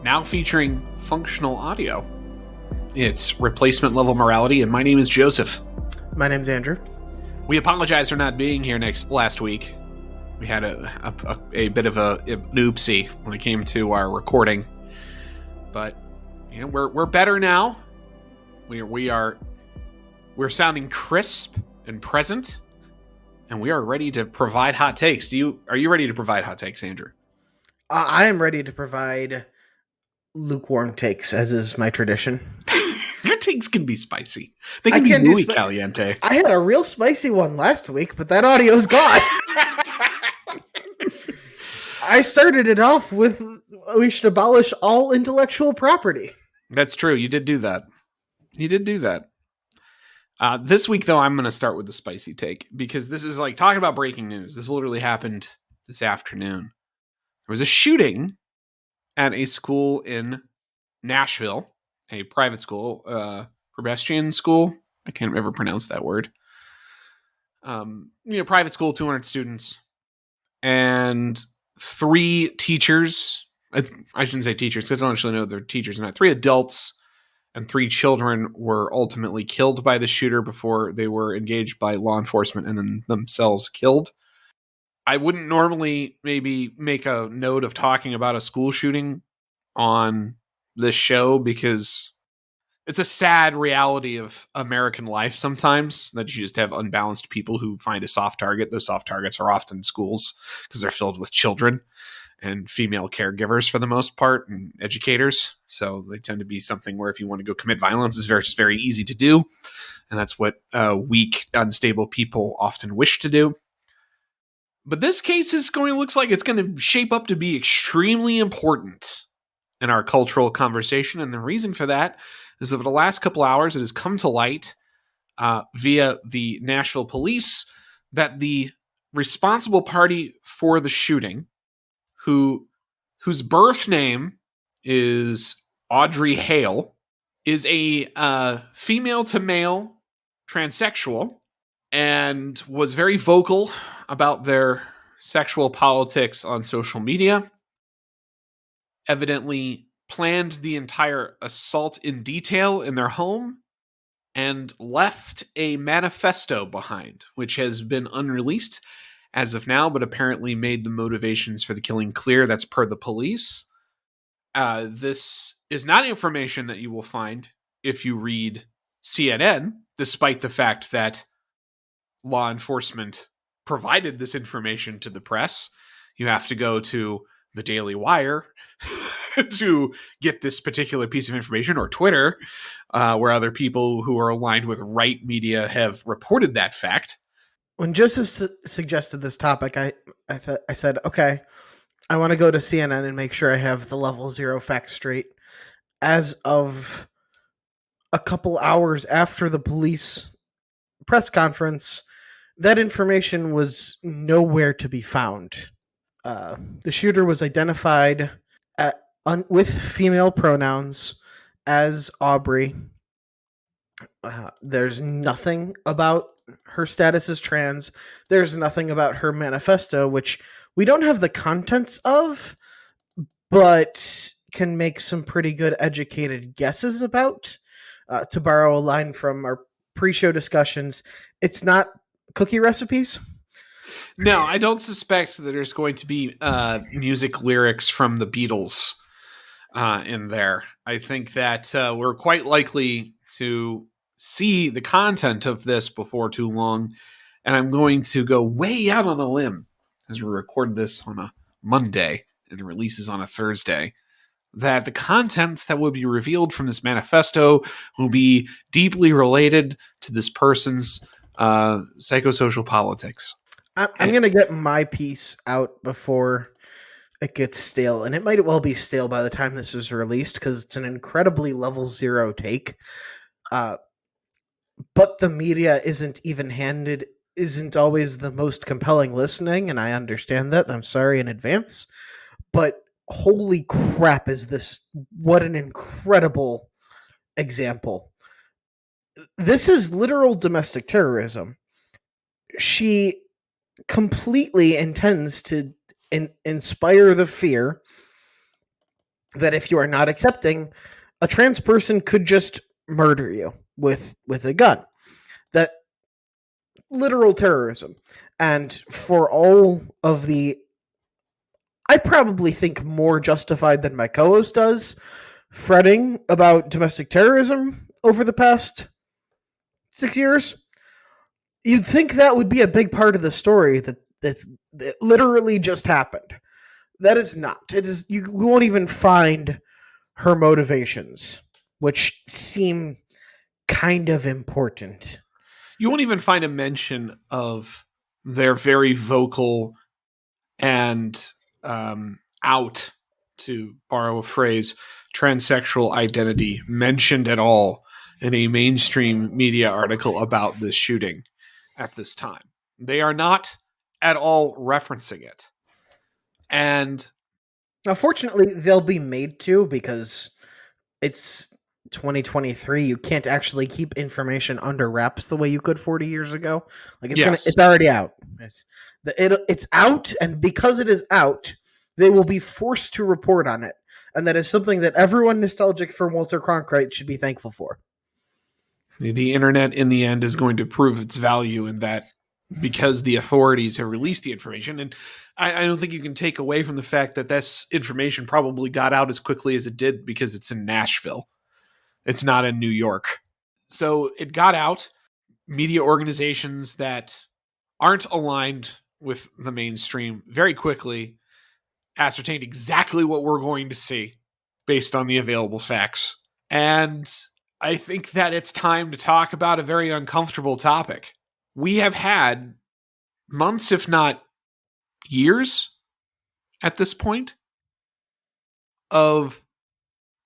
now featuring functional audio. It's replacement level morality, and my name is Joseph. My name's Andrew. We apologize for not being here last week. We had a bit of an oopsie when it came to our recording, but we're better now. We're sounding crisp and present, and we are ready to provide hot takes. Are you ready to provide hot takes, Andrew? I am ready to provide lukewarm takes, as is my tradition. Your takes can be spicy. They can be muy caliente. I had a real spicy one last week, but that audio's gone. I started it off with, we should abolish all intellectual property. That's true. You did do that. This week, though, I'm going to start with the spicy take, because this is like talking about breaking news. This literally happened this afternoon. There was a shooting at a school in Nashville, a private school, Sebastian School. I can't ever pronounce that word. Private school, 200 students, and 3 teachers. I shouldn't say teachers, because I don't actually know they're teachers. Not 3 adults and 3 children were ultimately killed by the shooter before they were engaged by law enforcement and then themselves killed. I wouldn't normally maybe make a note of talking about a school shooting on this show, because it's a sad reality of American life sometimes, that you just have unbalanced people who find a soft target. Those soft targets are often schools, because they're filled with children and female caregivers for the most part, and educators. So they tend to be something where if you want to go commit violence, it's very, very easy to do. And that's what weak, unstable people often wish to do. But this case looks like it's going to shape up to be extremely important in our cultural conversation. And the reason for that is over the last couple hours, it has come to light via the Nashville police that the responsible party for the shooting, whose birth name is Audrey Hale, is a female to male transsexual, and was very vocal about their sexual politics on social media. Evidently planned the entire assault in detail in their home, and left a manifesto behind, which has been unreleased as of now, but apparently made the motivations for the killing clear. That's per the police. This is not information that you will find if you read CNN, despite the fact that law enforcement provided this information to the press. You have to go to the Daily Wire to get this particular piece of information, or Twitter, where other people who are aligned with right media have reported that fact. When Joseph suggested this topic, I said, okay, I want to go to CNN and make sure I have the level 0 facts straight. As of a couple hours after the police press conference, that information was nowhere to be found. The shooter was identified with female pronouns as Aubrey. There's nothing about her status as trans. There's nothing about her manifesto, which we don't have the contents of, but can make some pretty good educated guesses about. To borrow a line from our pre-show discussions, it's not cookie recipes. No, I don't suspect that there's going to be music lyrics from the Beatles in there. I think that we're quite likely to see the content of this before too long, and I'm going to go way out on a limb as we record this on a Monday and it releases on a Thursday, that the contents that will be revealed from this manifesto will be deeply related to this person's psychosocial politics. I'm going to get my piece out before it gets stale, and it might well be stale by the time this is released, because it's an incredibly level 0 take. But the media isn't even-handed, isn't always the most compelling listening, and I understand that. I'm sorry in advance. But holy crap, is this, what an incredible example. This is literal domestic terrorism. She completely intends to inspire the fear that if you are not accepting, a trans person could just murder you with a gun. That literal terrorism. And for all of the, I probably think more justified than my co-host does, fretting about domestic terrorism over the past 6 years, you'd think that would be a big part of the story that literally just happened. That is not. It is. You won't even find her motivations, which seem kind of important. You won't even find a mention of their very vocal and out, to borrow a phrase, transsexual identity mentioned at all in a mainstream media article about this shooting at this time. They are not at all referencing it. And Now, fortunately, they'll be made to, because it's 2023. You can't actually keep information under wraps the way you could 40 years ago. Like it's already out. It's out, and because it is out, they will be forced to report on it, and that is something that everyone nostalgic for Walter Cronkite should be thankful for. The internet, in the end, is going to prove its value in that, because the authorities have released the information. And I don't think you can take away from the fact that this information probably got out as quickly as it did because it's in Nashville. It's not in New York. So it got out. Media organizations that aren't aligned with the mainstream very quickly ascertained exactly what we're going to see based on the available facts. And I think that it's time to talk about a very uncomfortable topic. We have had months, if not years, at this point, of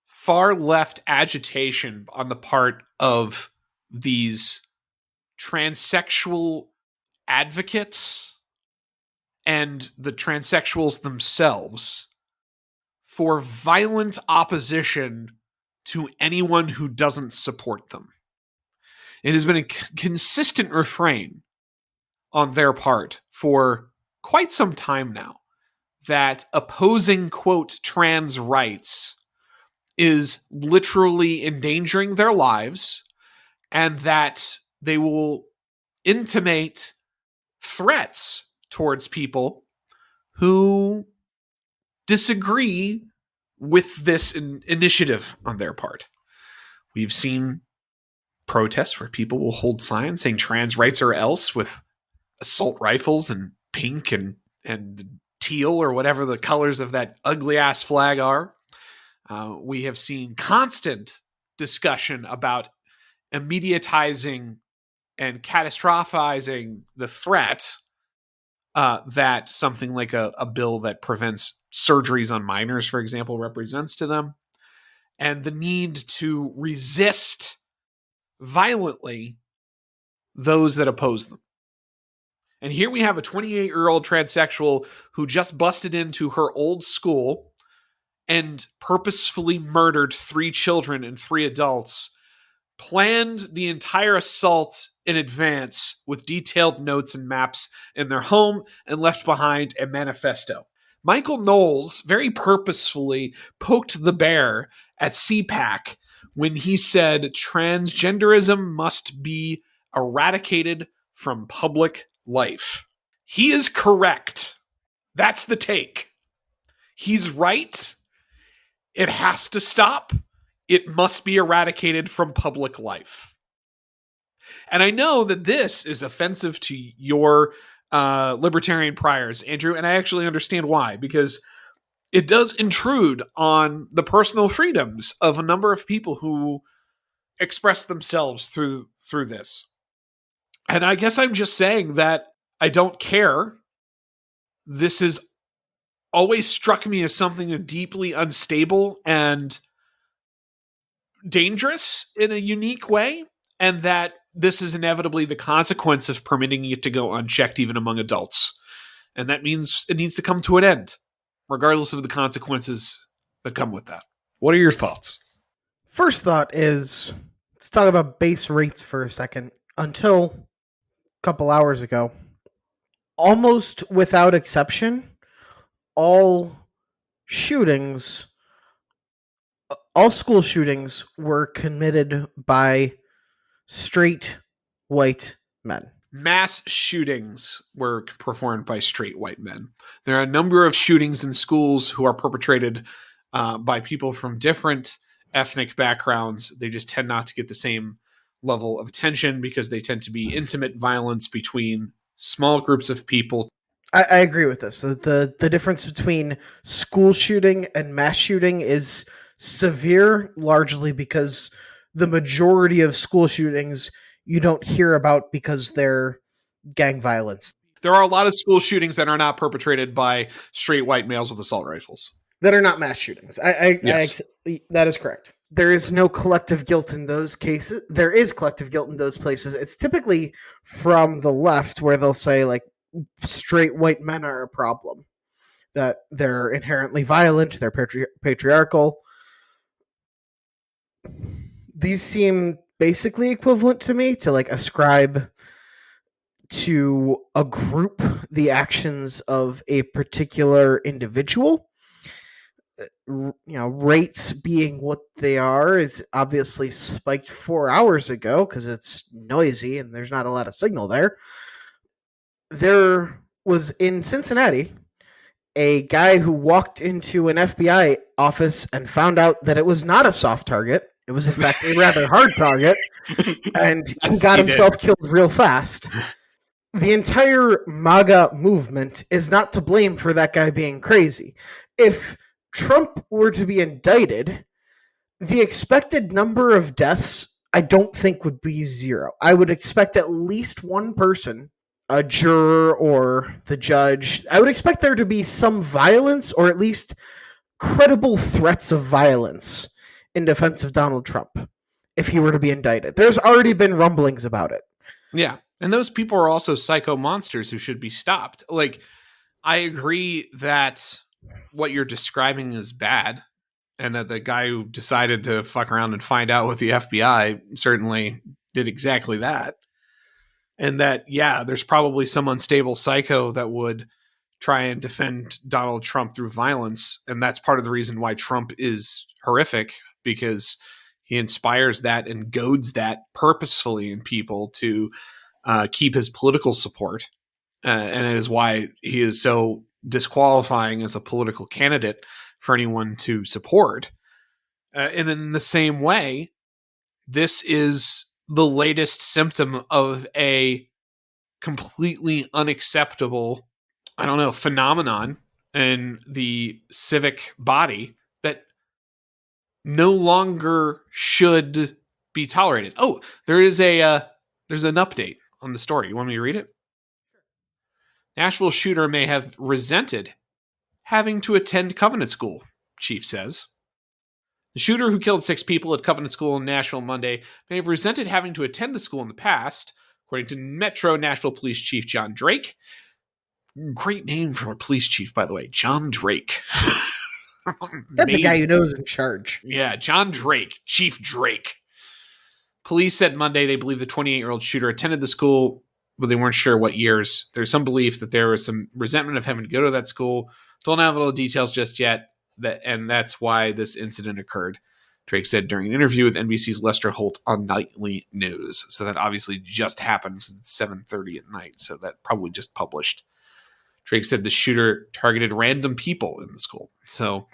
far left agitation on the part of these transsexual advocates and the transsexuals themselves for violent opposition to anyone who doesn't support them. It has been a consistent refrain on their part for quite some time now that opposing, quote, trans rights is literally endangering their lives, and that they will intimate threats towards people who disagree with this initiative on their part. We've seen protests where people will hold signs saying trans rights or else, with assault rifles and pink and teal or whatever the colors of that ugly ass flag are. We have seen constant discussion about immediatizing and catastrophizing the threat that something like a bill that prevents surgeries on minors, for example, represents to them, and the need to resist violently those that oppose them. And here we have a 28-year-old transsexual who just busted into her old school and purposefully murdered 3 children and 3 adults, planned the entire assault in advance with detailed notes and maps in their home, and left behind a manifesto. Michael Knowles very purposefully poked the bear at CPAC when he said transgenderism must be eradicated from public life. He is correct. That's the take. He's right. It has to stop. It must be eradicated from public life. And I know that this is offensive to your libertarian priors, Andrew, and I actually understand why, because it does intrude on the personal freedoms of a number of people who express themselves through this. And I guess I'm just saying that I don't care. This has always struck me as something deeply unstable and dangerous in a unique way, and that this is inevitably the consequence of permitting it to go unchecked even among adults. And that means it needs to come to an end, regardless of the consequences that come with that. What are your thoughts? First thought is, let's talk about base rates for a second. Until a couple hours ago, almost without exception, all shootings all school shootings were committed by straight white men. Mass shootings were performed by straight white men. There are a number of shootings in schools who are perpetrated by people from different ethnic backgrounds. They just tend not to get the same level of attention because they tend to be intimate violence between small groups of people. I agree with this. The difference between school shooting and mass shooting is severe, largely because the majority of school shootings you don't hear about because they're gang violence. There are a lot of school shootings that are not perpetrated by straight white males with assault rifles. That are not mass shootings. Yes. That is correct. There is no collective guilt in those cases. There is collective guilt in those places. It's typically from the left where they'll say, like, straight white men are a problem, that they're inherently violent, they're patriarchal. These seem basically equivalent to me to, like, ascribe to a group the actions of a particular individual. Rates being what they are is obviously spiked 4 hours ago because it's noisy and there's not a lot of signal there. There was in Cincinnati a guy who walked into an FBI office and found out that it was not a soft target. It was, in fact, a rather hard target, and he got himself killed real fast. The entire MAGA movement is not to blame for that guy being crazy. If Trump were to be indicted, the expected number of deaths, I don't think, would be 0. I would expect at least one person, a juror or the judge. I would expect there to be some violence or at least credible threats of violence in defense of Donald Trump if he were to be indicted. There's already been rumblings about it. Yeah. And those people are also psycho monsters who should be stopped. Like, I agree that what you're describing is bad, and that the guy who decided to fuck around and find out with the FBI certainly did exactly that. And that, yeah, there's probably some unstable psycho that would try and defend Donald Trump through violence. And that's part of the reason why Trump is horrific, because he inspires that and goads that purposefully in people to keep his political support. And it is why he is so disqualifying as a political candidate for anyone to support. And in the same way, this is the latest symptom of a completely unacceptable, phenomenon in the civic body that no longer should be tolerated. Oh, there's an update on the story. You want me to read it? Nashville shooter may have resented having to attend Covenant School, chief says. The shooter, who killed 6 people at Covenant School in Nashville Monday, may have resented having to attend the school in the past, according to Metro Nashville Police Chief John Drake. Great name for a police chief, by the way. John Drake. That's a guy who knows in charge. Yeah, John Drake. Chief Drake. Police said Monday they believe the 28-year-old shooter attended the school, but they weren't sure what years. There's some belief that there was some resentment of having to go to that school. Don't have all the details just yet, and that's why this incident occurred, Drake said during an interview with NBC's Lester Holt on Nightly News. So that obviously just happened. It's 7:30 at night, so that probably just published. Drake said the shooter targeted random people in the school. So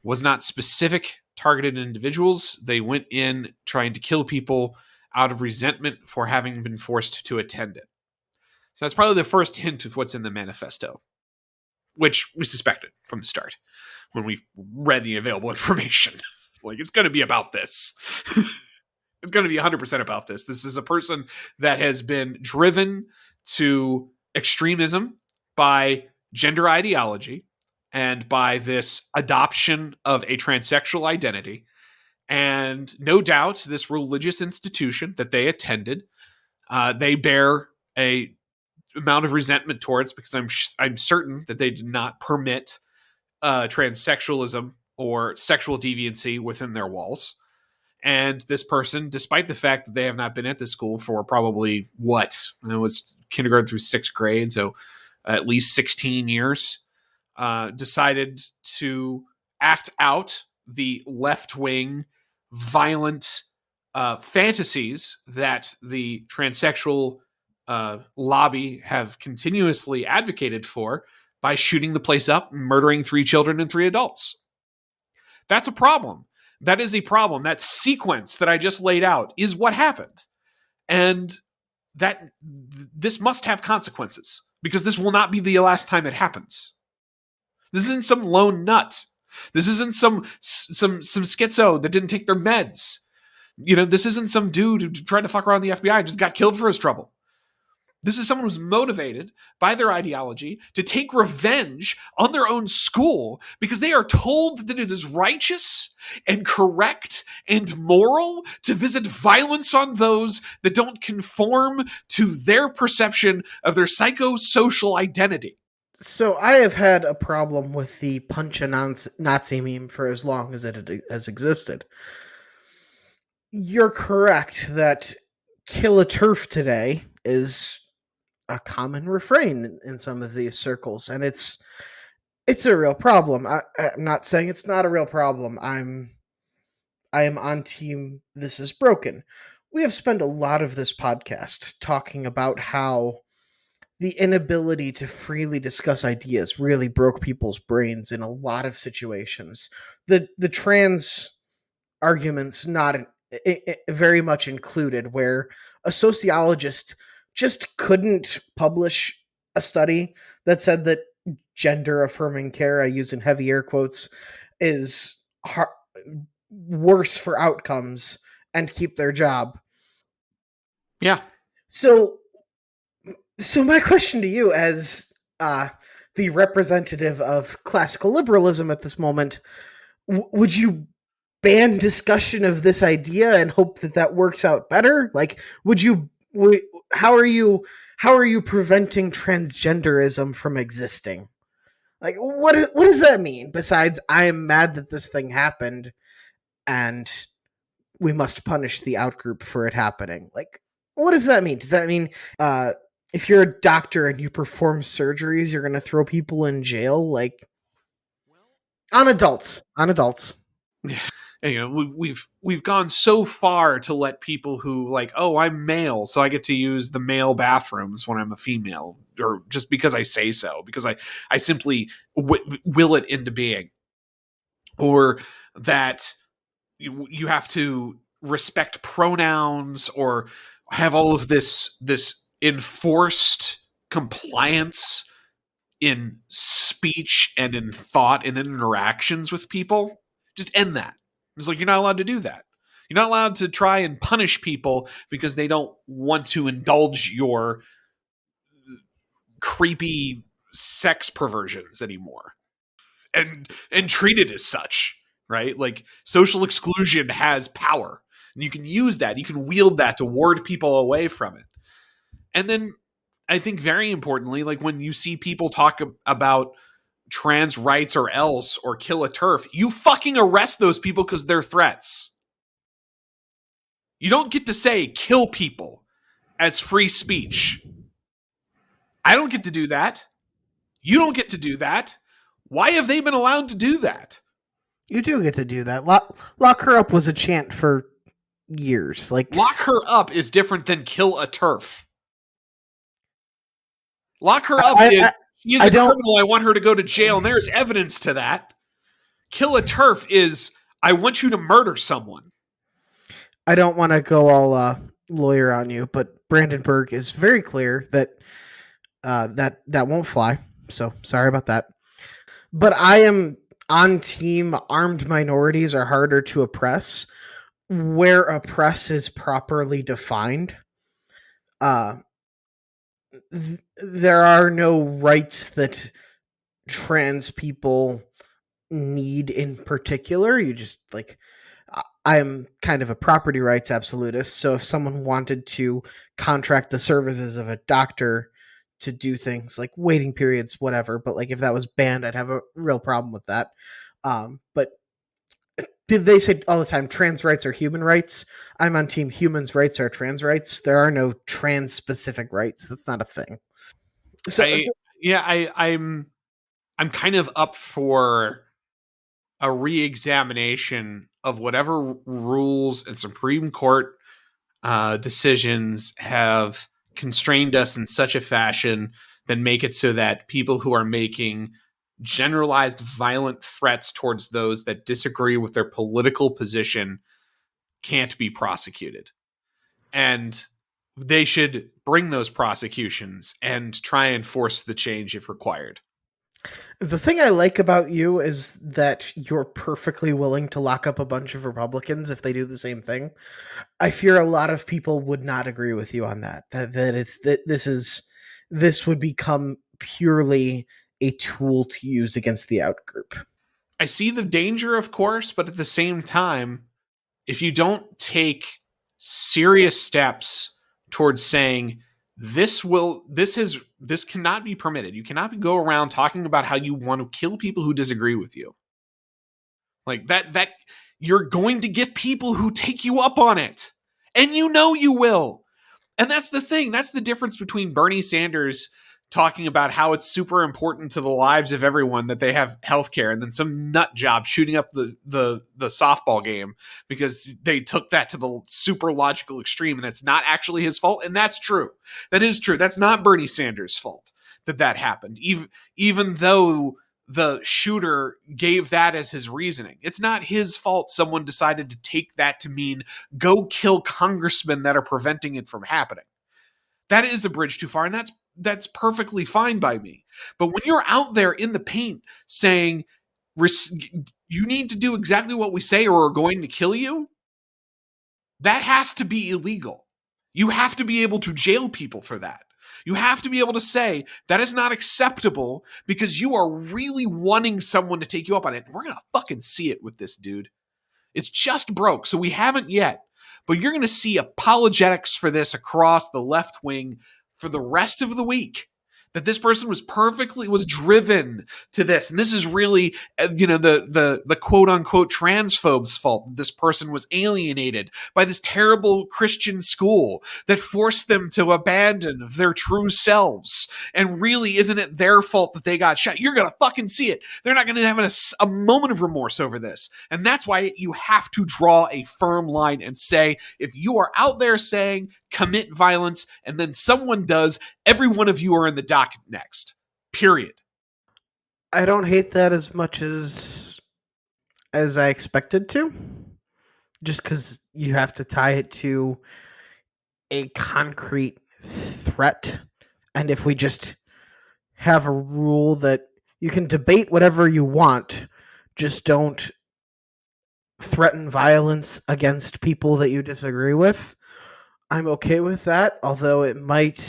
was not specific targeted individuals. They went in trying to kill people out of resentment for having been forced to attend it. So that's probably the first hint of what's in the manifesto, which we suspected from the start when we read the available information. Like, it's going to be about this. It's going to be 100% about this. This is a person that has been driven to extremism by gender ideology and by this adoption of a transsexual identity. And no doubt this religious institution that they attended, they bear a amount of resentment towards, because I'm certain that they did not permit transsexualism or sexual deviancy within their walls. And this person, despite the fact that they have not been at the school for probably it was kindergarten through 6th grade, so at least 16 years, decided to act out the left-wing violent fantasies that the transsexual lobby have continuously advocated for by shooting the place up, murdering 3 children and 3 adults. That's a problem. That is a problem. That sequence that I just laid out is what happened. And that this must have consequences, because this will not be the last time it happens. This isn't some lone nut. This isn't some schizo that didn't take their meds. This isn't some dude who tried to fuck around the FBI and just got killed for his trouble. This is someone who's motivated by their ideology to take revenge on their own school because they are told that it is righteous and correct and moral to visit violence on those that don't conform to their perception of their psychosocial identity. So I have had a problem with the punch a Nazi meme for as long as it has existed. You're correct that kill a turf today is a common refrain in some of these circles, and it's a real problem. I'm not saying it's not a real problem. I am on team this is broken. We have spent a lot of this podcast talking about how the inability to freely discuss ideas really broke people's brains in a lot of situations. The trans arguments not very much included, where a sociologist just couldn't publish a study that said that gender affirming care, I use in heavy air quotes, is worse for outcomes and keep their job. Yeah. So my question to you, as the representative of classical liberalism at this moment, would you ban discussion of this idea and hope that works out better? Like, how are you preventing transgenderism from existing? Like, what does that mean? Besides, I am mad that this thing happened, and we must punish the outgroup for it happening. Like, what does that mean? Does that mean if you're a doctor and you perform surgeries, you're going to throw people in jail? Like, on adults. Yeah. We've gone so far to let people who like, oh, I'm male, so I get to use the male bathrooms when I'm a female, or just because I say so, because I simply will it into being, or that you have to respect pronouns or have all of this enforced compliance in speech and in thought and in interactions with people. Just end that. It's like, you're not allowed to do that. You're not allowed to try and punish people because they don't want to indulge your creepy sex perversions anymore and treat it as such, right? Like, social exclusion has power, and you can use that. You can wield that to ward people away from it. And then I think very importantly, like, when you see people talk about trans rights or else or kill a turf, you fucking arrest those people because they're threats. You don't get to say kill people as free speech. I don't get to do that. You don't get to do that. Why have they been allowed to do that? You do get to do that. Lock her up was a chant for years. Like, lock her up is different than kill a turf. Lock her up is she is a criminal. I want her to go to jail, and there's evidence to that. Kill a turf is I want you to murder someone. I don't want to go all lawyer on you, but Brandenburg is very clear that that won't fly. So sorry about that. But I am on team armed minorities are harder to oppress where oppress is properly defined. There are no rights that trans people need in particular. You just, like, I'm kind of a property rights absolutist. So if someone wanted to contract the services of a doctor to do things like waiting periods, whatever, but like if that was banned, I'd have a real problem with that. But they say all the time, trans rights are human rights. I'm on team humans' rights are trans rights. There are no trans specific rights. That's not a thing. So I'm kind of up for a re-examination of whatever rules and Supreme Court decisions have constrained us in such a fashion that make it so that people who are making generalized violent threats towards those that disagree with their political position can't be prosecuted. And they should bring those prosecutions and try and force the change if required. The thing I like about you is that you're perfectly willing to lock up a bunch of Republicans if they do the same thing. I fear a lot of people would not agree with you on that. This would become purely a tool to use against the outgroup. I see the danger, of course, but at the same time, if you don't take serious steps towards saying this cannot be permitted. You cannot go around talking about how you want to kill people who disagree with you. Like that you're going to get people who take you up on it. And you know you will. And that's the thing. That's the difference between Bernie Sanders talking about how it's super important to the lives of everyone that they have healthcare, and then some nut job shooting up the softball game because they took that to the super logical extreme, and that's not actually his fault. And that's true. That is true. That's not Bernie Sanders' fault that happened. Even though the shooter gave that as his reasoning, it's not his fault someone decided to take that to mean go kill congressmen that are preventing it from happening. That is a bridge too far, and that's perfectly fine by me. But when you're out there in the paint saying you need to do exactly what we say or we're going to kill you, that has to be illegal. You have to be able to jail people for that. You have to be able to say that is not acceptable because you are really wanting someone to take you up on it. We're going to fucking see it with this dude. It's just broke, so we haven't yet. But you're going to see apologetics for this across the left wing for the rest of the week. That this person was driven to this. And this is really, the quote unquote transphobes' fault. This person was alienated by this terrible Christian school that forced them to abandon their true selves. And really, isn't it their fault that they got shot? You're going to fucking see it. They're not going to have a moment of remorse over this. And that's why you have to draw a firm line and say, if you are out there saying commit violence and then someone does, every one of you are in the docket next. Period. I don't hate that as much as I expected to. Just because you have to tie it to a concrete threat. And if we just have a rule that you can debate whatever you want, just don't threaten violence against people that you disagree with, I'm okay with that, although it might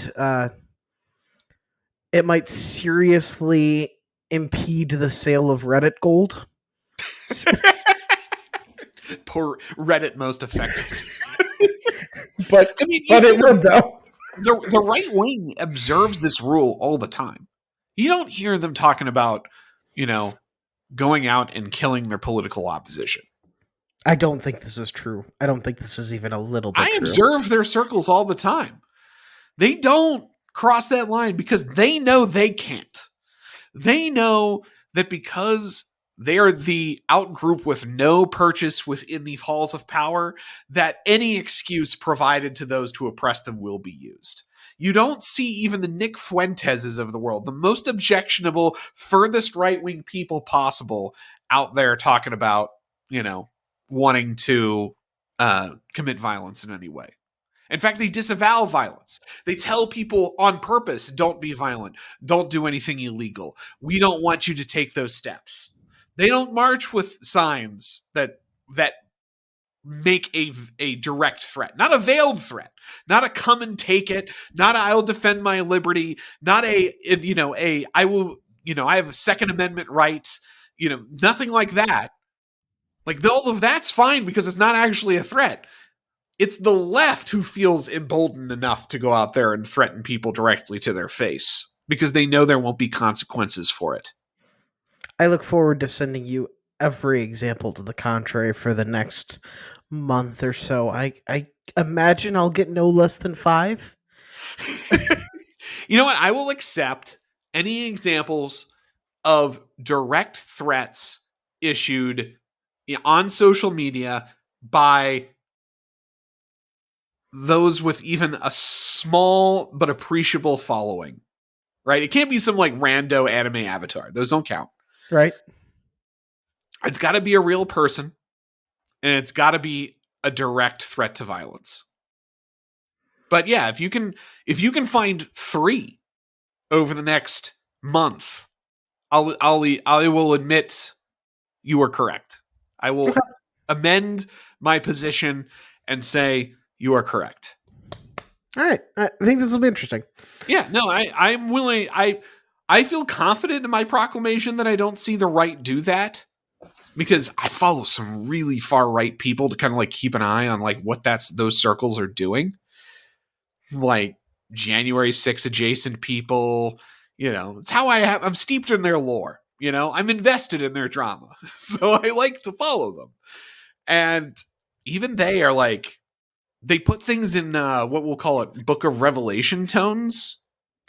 seriously impede the sale of Reddit gold. Poor Reddit most affected. but I mean, it would though. The right wing observes this rule all the time. You don't hear them talking about, going out and killing their political opposition. I don't think this is true. I don't think this is even a little bit true. I observe their circles all the time. They don't cross that line because they know they can't. They know that because they are the outgroup with no purchase within the halls of power, that any excuse provided to those to oppress them will be used. You don't see even the Nick Fuenteses of the world, the most objectionable, furthest right-wing people possible out there talking about, wanting to commit violence in any way. In fact, they disavow violence. They tell people on purpose, don't be violent. Don't do anything illegal. We don't want you to take those steps. They don't march with signs that make a direct threat, not a veiled threat, not a come and take it, not a I'll defend my liberty, not I will, I have a Second Amendment right, nothing like that. Like all of that's fine because it's not actually a threat. It's the left who feels emboldened enough to go out there and threaten people directly to their face because they know there won't be consequences for it. I look forward to sending you every example to the contrary for the next month or so. I imagine I'll get no less than 5. You know what? I will accept any examples of direct threats issued on social media by those with even a small but appreciable following, right? It can't be some like rando anime avatar. Those don't count. Right. It's got to be a real person, and it's got to be a direct threat to violence. But yeah, if you can find 3 over the next month, I will admit you are correct. I will amend my position and say you are correct. All right. I think this will be interesting. Yeah, no, I'm willing. I feel confident in my proclamation that I don't see the right do that, because I follow some really far right people to kind of like keep an eye on like what those circles are doing. Like January 6th adjacent people, it's how I'm steeped in their lore. I'm invested in their drama. So I like to follow them. And even they are like, they put things in what we'll call it Book of Revelation tones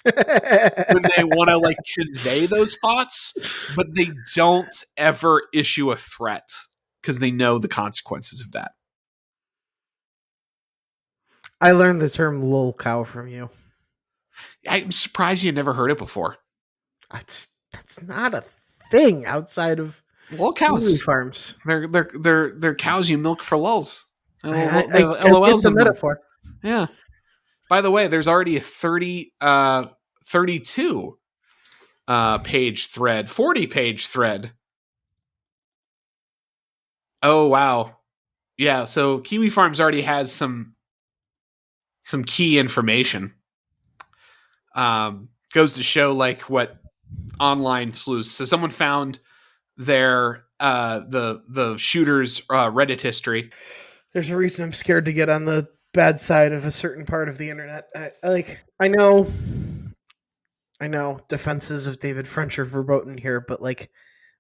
when they want to like convey those thoughts, but they don't ever issue a threat because they know the consequences of that. I learned the term lol cow from you. I'm surprised you never heard it before. That's not a thing outside of lol cows farms. They're cows you milk for lulz. I get the metaphor. Yeah. By the way, there's already a 32 page thread, 40 page thread. Oh wow. Yeah, so Kiwi Farms already has some key information. Goes to show like what online sleuths. So someone found their the shooter's Reddit history. There's a reason I'm scared to get on the bad side of a certain part of the internet. I know defenses of David French are verboten here, but like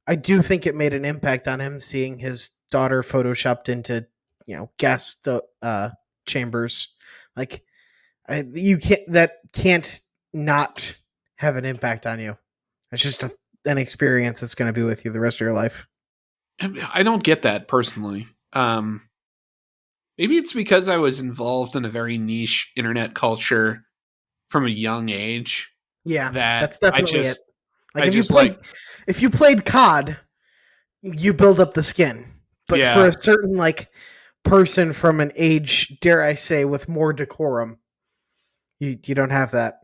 I do think it made an impact on him seeing his daughter photoshopped into gas chambers. Like that can't not have an impact on you. It's just an experience that's going to be with you the rest of your life. I don't get that personally. Maybe it's because I was involved in a very niche internet culture from a young age. Yeah, that's definitely it. Like if you played COD, you build up the skin. But for a certain like person from an age, dare I say, with more decorum, you don't have that.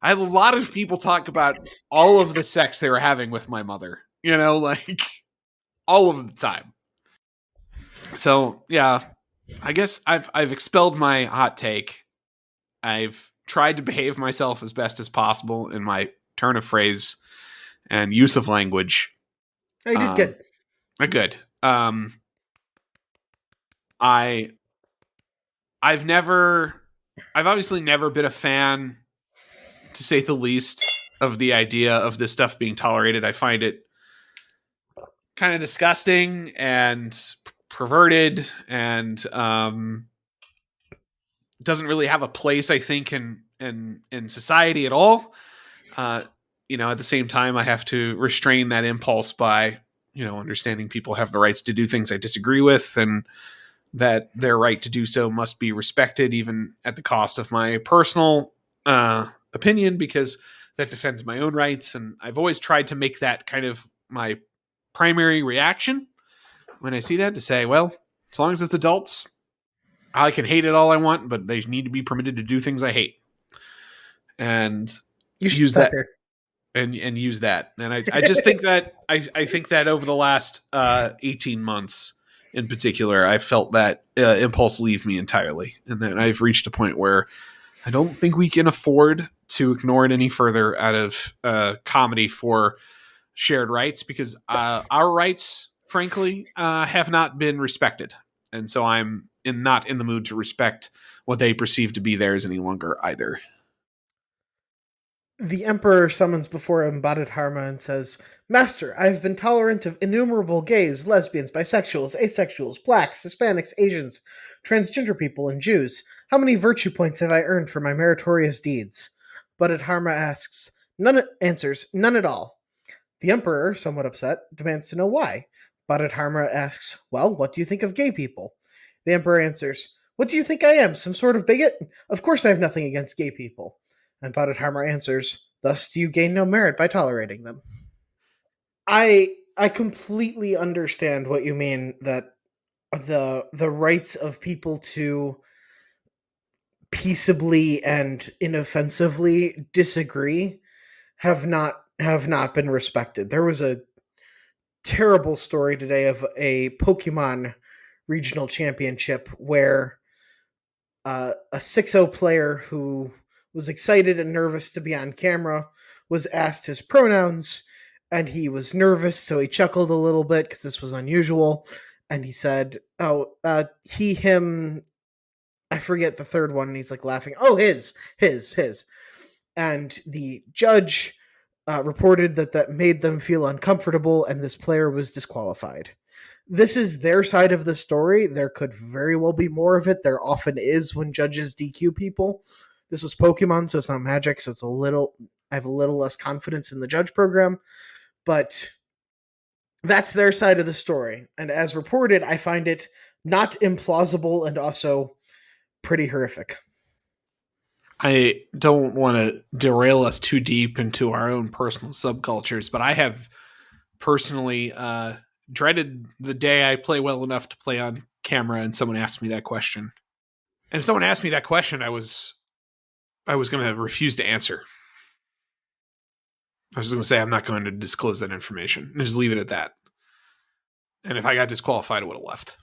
I have a lot of people talk about all of the sex they were having with my mother. Like all of the time. So yeah, I guess I've expelled my hot take. I've tried to behave myself as best as possible in my turn of phrase and use of language. Oh, you did good. Good. I've obviously never been a fan, to say the least, of the idea of this stuff being tolerated. I find it kind of disgusting and perverted, and doesn't really have a place, I think, in society at all. At the same time, I have to restrain that impulse by, understanding people have the rights to do things I disagree with, and that their right to do so must be respected, even at the cost of my personal opinion, because that defends my own rights. And I've always tried to make that kind of my primary reaction when I see that, to say, well, as long as it's adults, I can hate it all I want, but they need to be permitted to do things I hate. And you should use that here. And use that. And I just think that I think that over the last 18 months in particular, I felt that impulse leave me entirely. And then I've reached a point where I don't think we can afford to ignore it any further out of comedy for shared rights, because our rights, frankly, have not been respected. And so I'm not in the mood to respect what they perceive to be theirs any longer either. The Emperor summons before him Bodhidharma and says, "Master, I have been tolerant of innumerable gays, lesbians, bisexuals, asexuals, blacks, Hispanics, Asians, transgender people, and Jews. How many virtue points have I earned for my meritorious deeds?" Bodhidharma answers, "None at all." The Emperor, somewhat upset, demands to know why. Bodhidharma asks, "Well, what do you think of gay people?" The emperor answers, "What do you think I am, some sort of bigot? Of course I have nothing against gay people." And Bodhidharma answers, "Thus do you gain no merit by tolerating them." I completely understand what you mean, that the rights of people to peaceably and inoffensively disagree have not been respected. There was a terrible story today of a Pokemon regional championship where a 6-0 player who was excited and nervous to be on camera was asked his pronouns, and he was nervous, so he chuckled a little bit because this was unusual, and he said, "Oh, he, him." I forget the third one, and he's like laughing. "Oh, his," and the judge reported that made them feel uncomfortable, and this player was disqualified. This is their side of the story. There could very well be more of it. There often is when judges DQ people. This was Pokemon, so it's not Magic, so I have a little less confidence in the judge program, but that's their side of the story. And as reported, I find it not implausible and also pretty horrific. I don't want to derail us too deep into our own personal subcultures, but I have personally dreaded the day I play well enough to play on camera and someone asked me that question. And if someone asked me that question, I was going to refuse to answer. I was going to say I'm not going to disclose that information and just leave it at that. And if I got disqualified, I would have left.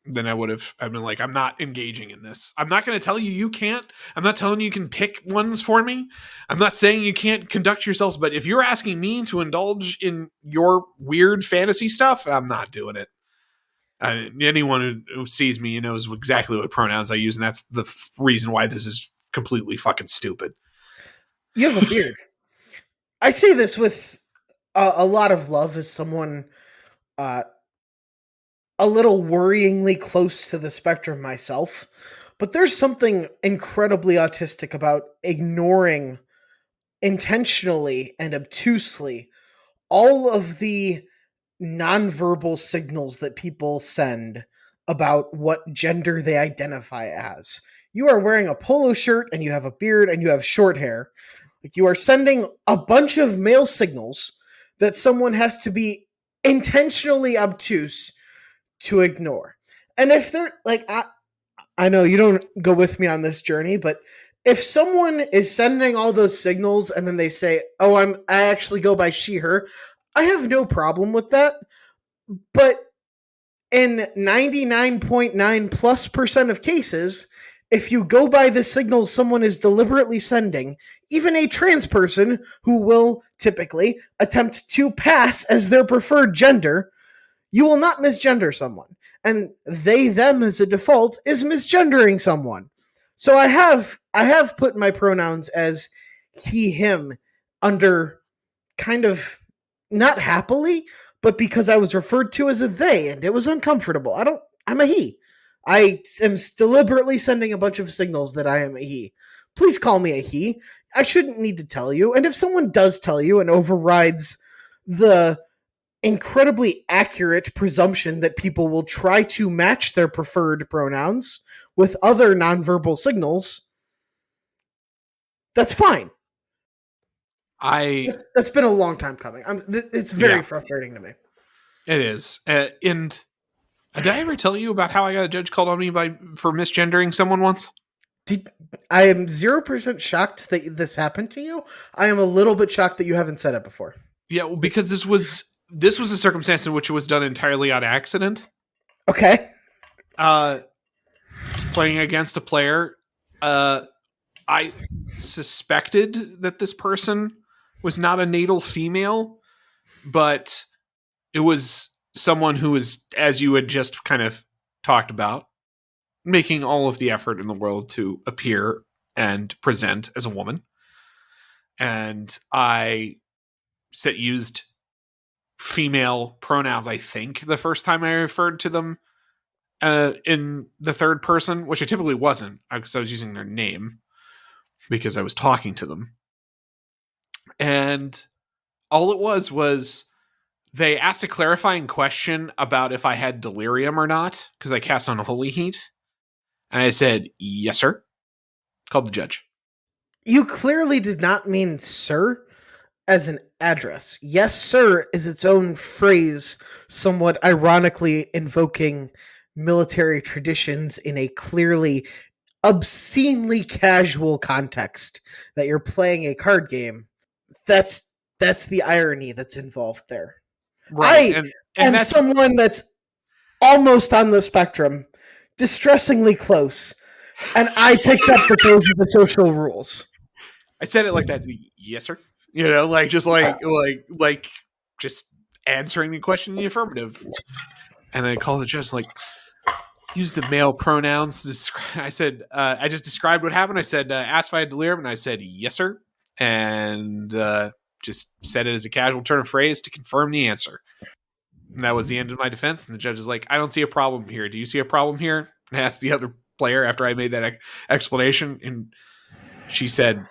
Then I've been like, I'm not engaging in this. I'm not going to tell you you can't. I'm not telling you can pick ones for me. I'm not saying you can't conduct yourselves, but if you're asking me to indulge in your weird fantasy stuff, I'm not doing it. Anyone who sees me knows exactly what pronouns I use, and that's the reason why this is completely fucking stupid. You have a beard. I say this with a lot of love as someone uh, a little worryingly close to the spectrum myself, but there's something incredibly autistic about ignoring intentionally and obtusely all of the nonverbal signals that people send about what gender they identify as. You are wearing a polo shirt and you have a beard and you have short hair. Like, you are sending a bunch of male signals that someone has to be intentionally obtuse to ignore. And if they're like, I know you don't go with me on this journey, but if someone is sending all those signals and then they say, "Oh, I actually go by she her," I have no problem with that. But in 99.9+% of cases, if you go by the signals someone is deliberately sending, even a trans person who will typically attempt to pass as their preferred gender, you will not misgender someone. And they, them as a default is misgendering someone. So I have put my pronouns as he, him under kind of not happily, but because I was referred to as a they and it was uncomfortable. I'm a he. I am deliberately sending a bunch of signals that I am a he. Please call me a he. I shouldn't need to tell you. And if someone does tell you and overrides the incredibly accurate presumption that people will try to match their preferred pronouns with other nonverbal signals, that's fine. That's been a long time coming. It's very frustrating to me. It is. And did I ever tell you about how I got a judge called on me for misgendering someone once? I am 0% shocked that this happened to you. I am a little bit shocked that you haven't said it before. Yeah, well, because this was a circumstance in which it was done entirely on accident. Okay. Playing against a player, I suspected that this person was not a natal female, but it was someone who was, as you had just kind of talked about, making all of the effort in the world to appear and present as a woman. And I used female pronouns, I think, the first time I referred to them in the third person, which I typically wasn't, because I was using their name because I was talking to them. And all it was they asked a clarifying question about if I had delirium or not because I cast on Holy Heat. And I said, yes, sir. Called the judge. You clearly did not mean sir as an address. Yes, sir is its own phrase, somewhat ironically invoking military traditions in a clearly obscenely casual context that you're playing a card game. That's the irony that's involved there. Right. I And am that's someone that's almost on the spectrum, distressingly close, and I picked up that those are the social rules. I said it like that. Yes, sir. Like just like just answering the question in the affirmative. And I called the judge like use the male pronouns. I said I just described what happened. I said asked if I had delirium, and I said yes, sir, and just said it as a casual turn of phrase to confirm the answer. And that was the end of my defense. And the judge is like, I don't see a problem here. Do you see a problem here? And I asked the other player after I made that explanation, and she said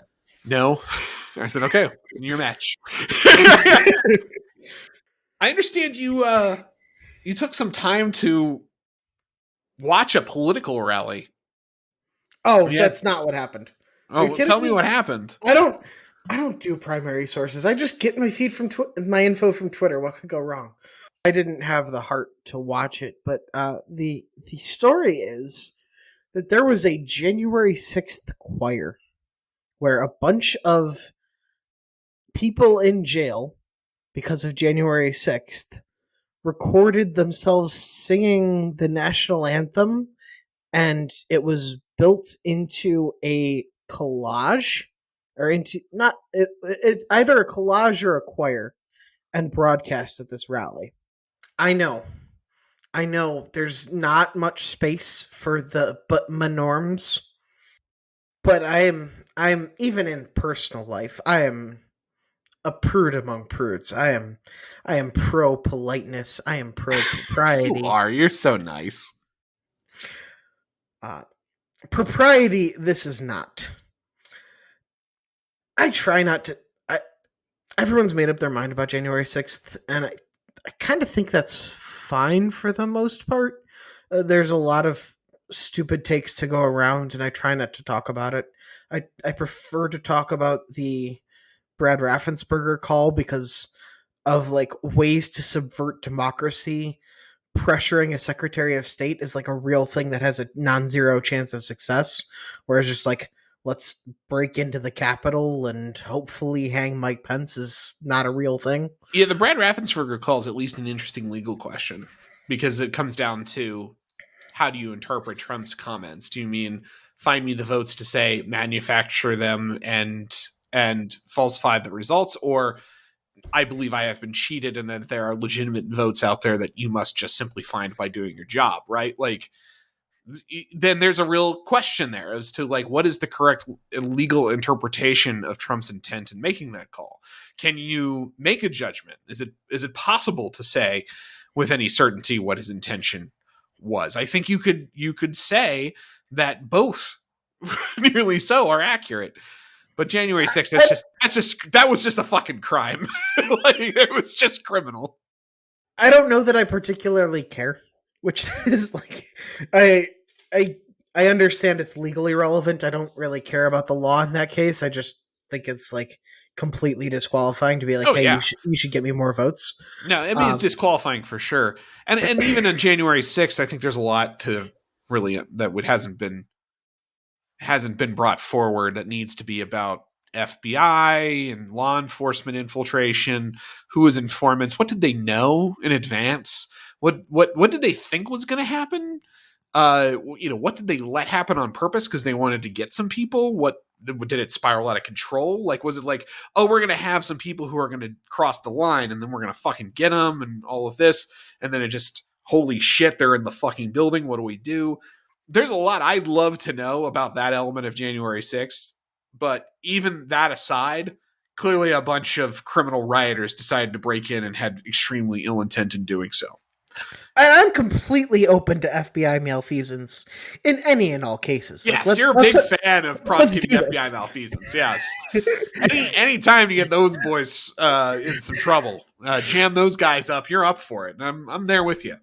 no. I said, okay, your match. I understand you took some time to watch a political rally. Oh, Yeah. that's not what happened. Are you Oh, kidding tell me me? what happened. I don't do primary sources. I just get my feed from my info from Twitter. What could go wrong? I didn't have the heart to watch it, but the story is that there was a January 6th choir where a bunch of people in jail because of January 6th recorded themselves singing the national anthem, and it was built into a collage or into not it's either a collage or a choir and broadcast at this rally. I know. I know there's not much space for the but my norms, but I'm even in personal life, I am a prude among prudes. I am pro politeness. I am pro You propriety. are. You're so nice. Uh, propriety. This is not. I try not to. Everyone's made up their mind about January 6th, and I kind of think that's fine for the most part. There's a lot of stupid takes to go around, and I try not to talk about it. I prefer to talk about the Brad Raffensperger call because of like ways to subvert democracy. Pressuring a secretary of state is like a real thing that has a non-zero chance of success, whereas just like let's break into the Capitol and hopefully hang Mike Pence is not a real thing. Yeah, the Brad Raffensperger call is at least an interesting legal question because it comes down to how do you interpret Trump's comments? Do you mean find me the votes to say manufacture them and falsify the results, or I believe I have been cheated and that there are legitimate votes out there that you must just simply find by doing your job, right? Like then there's a real question there as to like what is the correct legal interpretation of Trump's intent in making that call. Can you make a judgment? Is it possible to say with any certainty what his intention was? I think you could say that both nearly so are accurate. But January 6th, that was just a fucking crime. Like it was just criminal. I don't know that I particularly care, which is like I I I understand it's legally relevant. I don't really care about the law in that case. I just think it's like completely disqualifying to be like, Oh hey, yeah. you should get me more votes. No, I mean it's disqualifying for sure. And even on January 6th, I think there's a lot to really that hasn't been brought forward that needs to be about FBI and law enforcement infiltration, who was informants, what did they know in advance? What did they think was going to happen? What did they let happen on purpose because they wanted to get some people? What did it spiral out of control? Like, was it like, oh, we're going to have some people who are going to cross the line and then we're going to fucking get them and all of this. And then it just, holy shit, they're in the fucking building. What do we do? There's a lot I'd love to know about that element of January 6th. But even that aside, clearly a bunch of criminal rioters decided to break in and had extremely ill intent in doing so. And I'm completely open to FBI malfeasance in any and all cases. Like, Yes, you're a big fan of let's prosecuting do FBI this. malfeasance. Yes, any time you get those boys in some trouble, jam those guys up. You're up for it, and I'm there with you.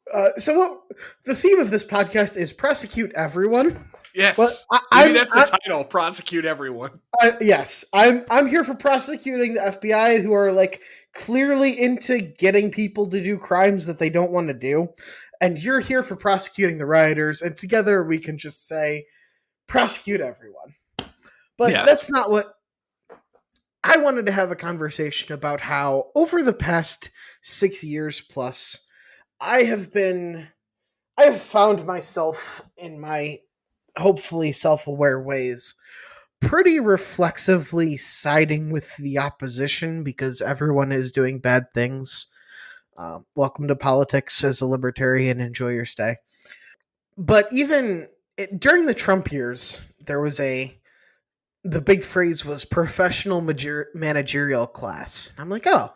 The theme of this podcast is prosecute everyone. But Yes, maybe that's the title: prosecute everyone. Yes, I'm here for prosecuting the FBI who are like clearly into getting people to do crimes that they don't want to do, and you're here for prosecuting the rioters, and together we can just say prosecute everyone. But Yes. that's not what I wanted to have a conversation about. How over the past 6 years plus, I have found myself in my hopefully self-aware ways pretty reflexively siding with the opposition because everyone is doing bad things. Welcome to politics as a libertarian. Enjoy your stay. But during the Trump years, the big phrase was professional managerial class. I'm like, oh,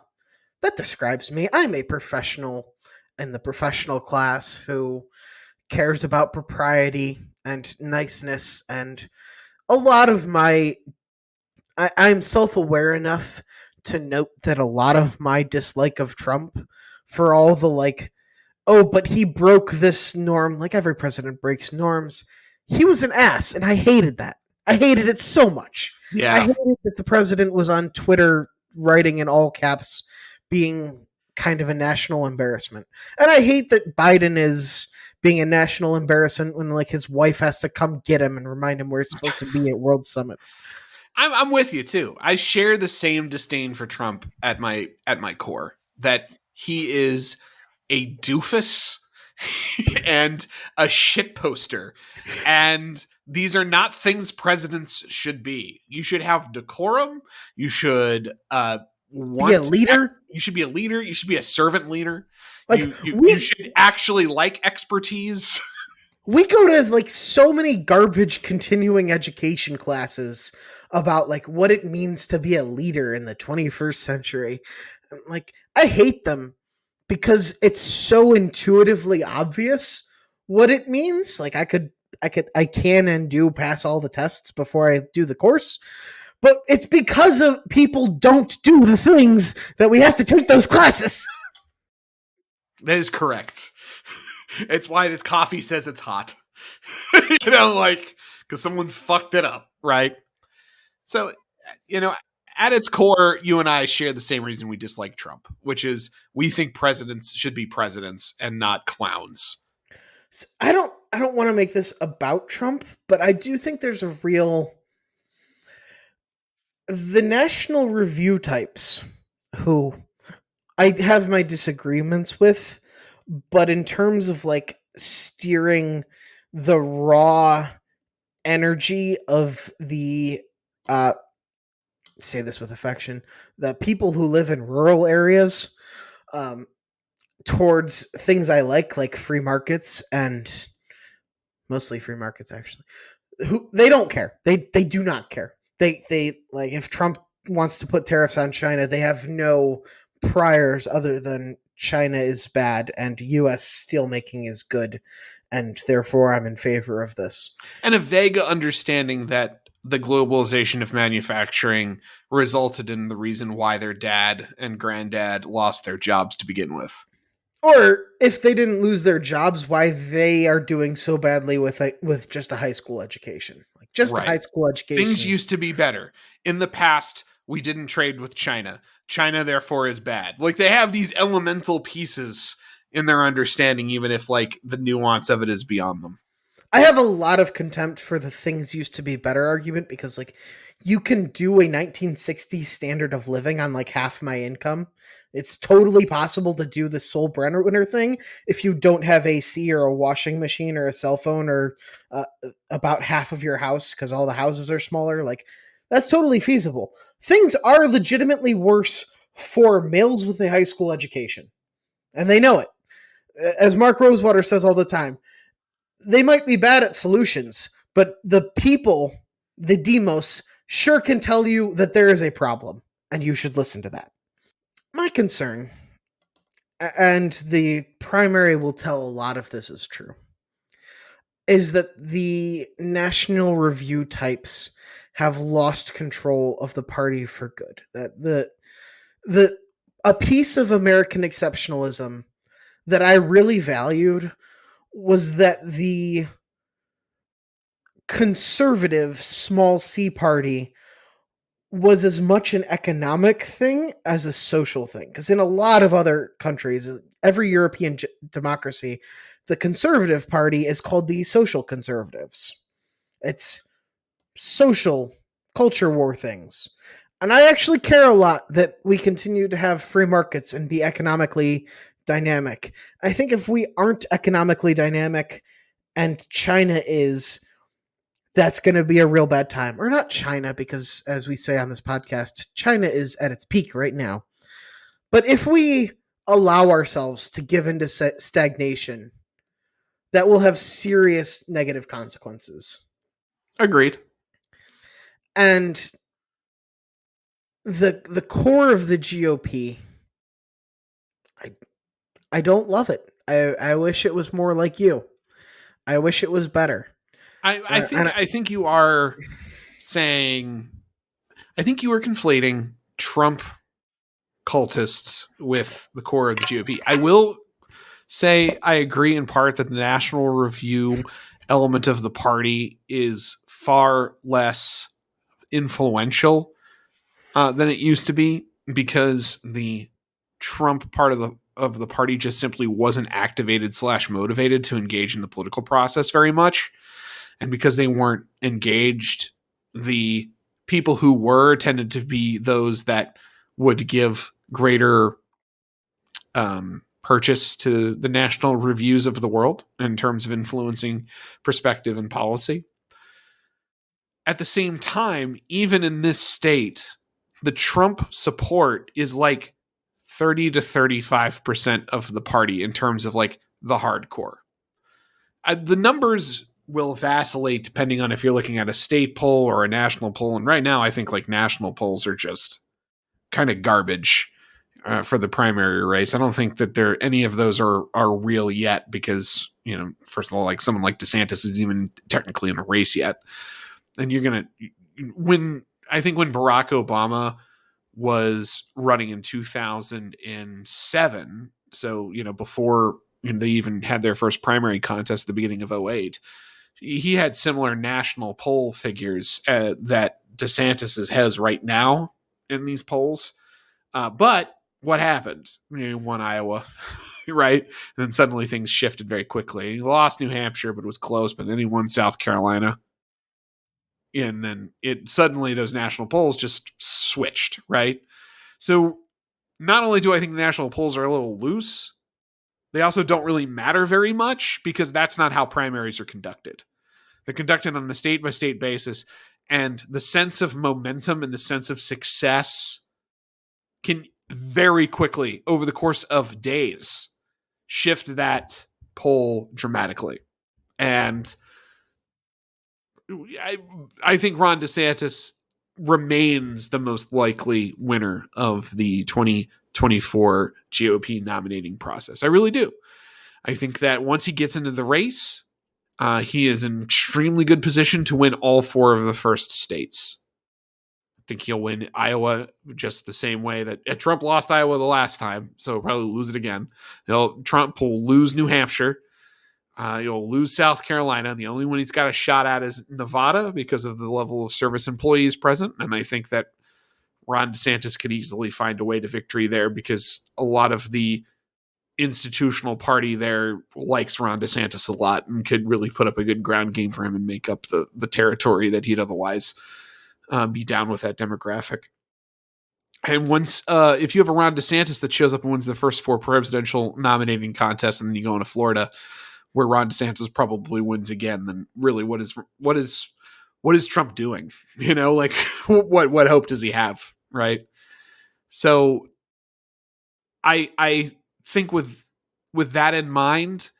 that describes me. I'm a professional in the professional class who cares about propriety and niceness, and a lot of I'm self-aware enough to note that a lot of my dislike of Trump for all the like, oh, but he broke this norm, like every president breaks norms. He was an ass, and I hated that. I hated it so much. Yeah. I hated that the president was on Twitter writing in all caps, being kind of a national embarrassment. And I hate that Biden is being a national embarrassment when like his wife has to come get him and remind him where he's supposed to be at world summits. I'm with you too. I share the same disdain for Trump at my core, that he is a doofus and a shit poster, and these are not things presidents should be. You should have decorum. You should Be a leader. You should be a leader. You should be a servant leader. Like, you should actually like expertise. We go to like so many garbage continuing education classes about like what it means to be a leader in the 21st century. Like, I hate them because it's so intuitively obvious what it means. Like, I can and do pass all the tests before I do the course, but it's because of people don't do the things that we have to take those classes. That is correct. It's why this coffee says it's hot. Like, because someone fucked it up, right? So, at its core, you and I share the same reason we dislike Trump, which is we think presidents should be presidents and not clowns. So I don't want to make this about Trump, but I do think there's a real the National Review types who I have my disagreements with, but in terms of like steering the raw energy of the say this with affection, the people who live in rural areas towards things I like free markets, and mostly free markets actually. Who they don't care. They do not care. They like if Trump wants to put tariffs on China, they have no priors other than China is bad and US steelmaking is good, and therefore I'm in favor of this. And a vague understanding that the globalization of manufacturing resulted in the reason why their dad and granddad lost their jobs to begin with. Or if they didn't lose their jobs, why they are doing so badly with just a high school education. Like just right. A high school education. Things used to be better. In the past, we didn't trade with China. China, therefore, is bad. Like, they have these elemental pieces in their understanding, even if, like, the nuance of it is beyond them. I have a lot of contempt for the things used to be better argument because, like, you can do a 1960s standard of living on, like, half my income. It's totally possible to do the sole breadwinner thing if you don't have AC or a washing machine or a cell phone or about half of your house because all the houses are smaller. Like, that's totally feasible. Things are legitimately worse for males with a high school education, and they know it. As Mark Rosewater says all the time, they might be bad at solutions, but the people, the demos, sure can tell you that there is a problem, and you should listen to that. My concern and the primary will tell a lot if this is true, is that the National Review types have lost control of the party for good. That the a piece of American exceptionalism that I really valued was that the conservative small c party was as much an economic thing as a social thing. Because in a lot of other countries, every European democracy, the conservative party is called the social conservatives. It's social culture war things. And I actually care a lot that we continue to have free markets and be economically dynamic. I think if we aren't economically dynamic and China is, that's going to be a real bad time. Or not China, because as we say on this podcast, China is at its peak right now. But if we allow ourselves to give into stagnation, that will have serious negative consequences. Agreed. And the core of the GOP, I don't love it. I wish it was more like you. I wish it was better. I think you are saying, I think you are conflating Trump cultists with the core of the GOP. I will say I agree in part that the National Review element of the party is far less influential than it used to be, because the Trump part of the party just simply wasn't activated / motivated to engage in the political process very much. And because they weren't engaged, the people who were tended to be those that would give greater purchase to the national reviews of the world in terms of influencing perspective and policy. At the same time, even in this state, the Trump support is like 30 to 35% of the party in terms of like the hardcore. The numbers will vacillate depending on if you're looking at a state poll or a national poll. And right now, I think like national polls are just kind of garbage for the primary race. I don't think that any of those are real yet, because, you know, first of all, like someone like DeSantis isn't even technically in a race yet. And you're going to, when Barack Obama was running in 2007, so, you know, before they even had their first primary contest at the beginning of 2008, he had similar national poll figures that DeSantis has right now in these polls. But what happened? He won Iowa, right? And then suddenly things shifted very quickly. He lost New Hampshire, but it was close. But then he won South Carolina. And then suddenly those national polls just switched, right? So not only do I think the national polls are a little loose, they also don't really matter very much, because that's not how primaries are conducted. They're conducted on a state-by-state basis, and the sense of momentum and the sense of success can very quickly, over the course of days, shift that poll dramatically. And I think Ron DeSantis remains the most likely winner of the 2024 GOP nominating process. I really do. I think that once he gets into the race, he is in extremely good position to win all 4 of the first states. I think he'll win Iowa just the same way that Trump lost Iowa the last time, so he'll probably lose it again. Trump will lose New Hampshire. He'll lose South Carolina. The only one he's got a shot at is Nevada, because of the level of service employees present. And I think that Ron DeSantis could easily find a way to victory there, because a lot of the institutional party there likes Ron DeSantis a lot and could really put up a good ground game for him and make up the territory that he'd otherwise be down with that demographic. And once, if you have a Ron DeSantis that shows up and wins the first 4 presidential nominating contests, and then you go into Florida, where Ron DeSantis probably wins again, then really what is Trump doing? You know, like what hope does he have, right? So I think with that in mind,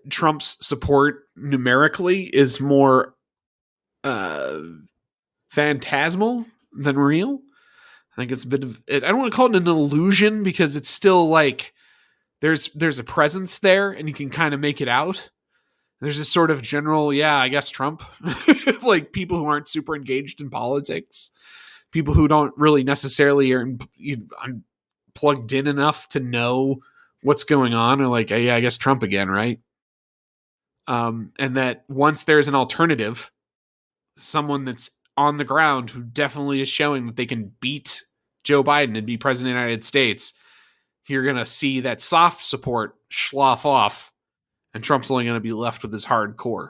Trump's support numerically is more phantasmal than real. I think it's a bit of, I don't want to call it an illusion, because it's still like there's a presence there, and you can kind of make it out. There's this sort of general, yeah, I guess Trump, like people who aren't super engaged in politics, people who don't really necessarily are plugged in enough to know what's going on, are like, yeah, I guess Trump again, right? And that once there's an alternative, someone that's on the ground who definitely is showing that they can beat Joe Biden and be president of the United States, you're going to see that soft support slough off, and Trump's only going to be left with his hardcore.